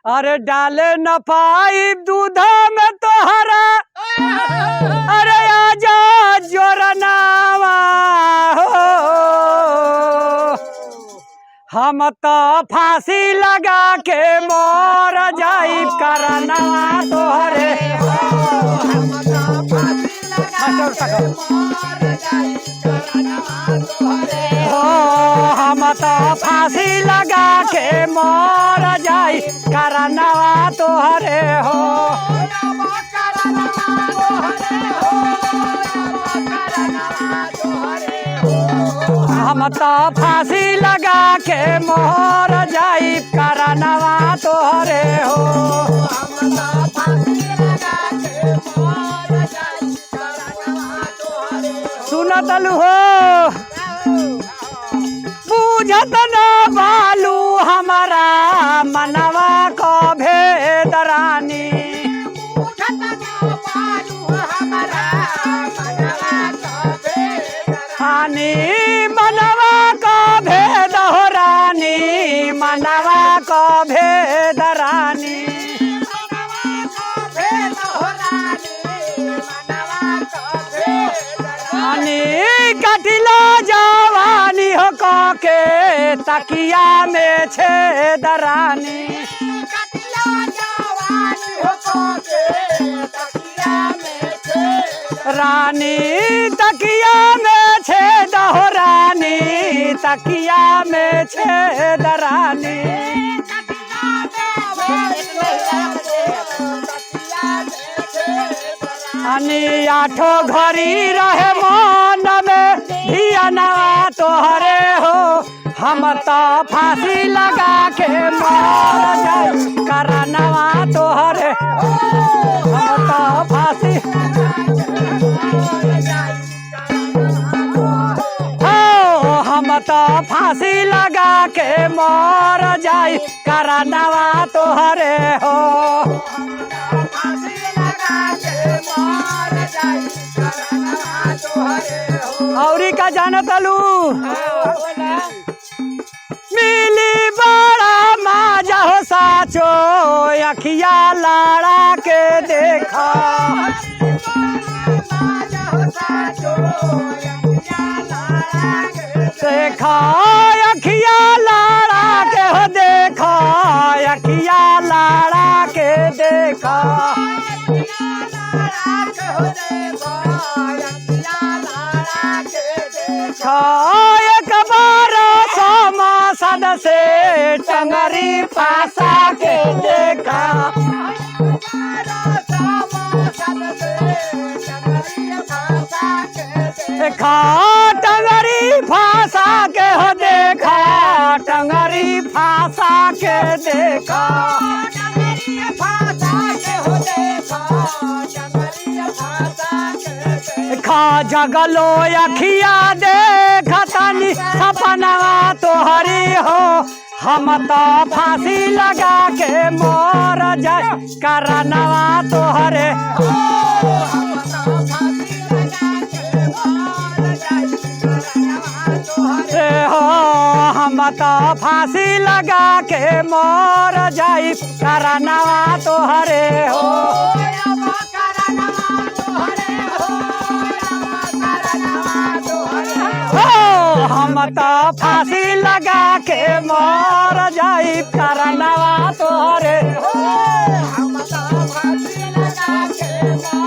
अरे डाले न पाई दूध में तोहरा अरे आजा जोरनावा हो हम तो फांसी लगा के मोर जाई करनवा तोहरे हो हम तो फांसी लगा के मोर जाई करनवा तोहरे हो हम तो फांसी लगा के मोर जाई करनवा तोहरे हो सुनत हो बुझत न बालू हमारा मनवा को भेद रानी रानी मनवा को भेद हो रानी मनवा को भेद रानी कटिला जवानी हो के तकिया में छेद रानी रानी तकिया में छेद हो रानी तकिया में छेद रानी अनि आठो घड़ी रहे मन में धियानवा तोहरे हो हम तो फांसी लगा के मर जाई करनवा तोहरे हम तो फांसी हो हम तो फांसी लगा के मर जाई करनवा तोहरे हो औरी का जान तलू मिली बड़ा माजा हो साचो अखिया लाड़ा के देखा देखा अखिया लाड़ा के हो देखा अखिया लाड़ा के देखा एक बार समासद से टंगरी पासा के देखा देखा टंगरी फांसा के हो देखा टंगरी फांसा के देखा खा जगलो अखिया देखतनी सपनवा तोहरी हो हम तो फांसी लगा के मोर जाए करनवा तोहरे हो हम तो फांसी लगा के मोर जाई करनवा तोहरे हो हम तो फांसी लगा के मर जाई करनवा तोहरे हम तो फांसी लगा के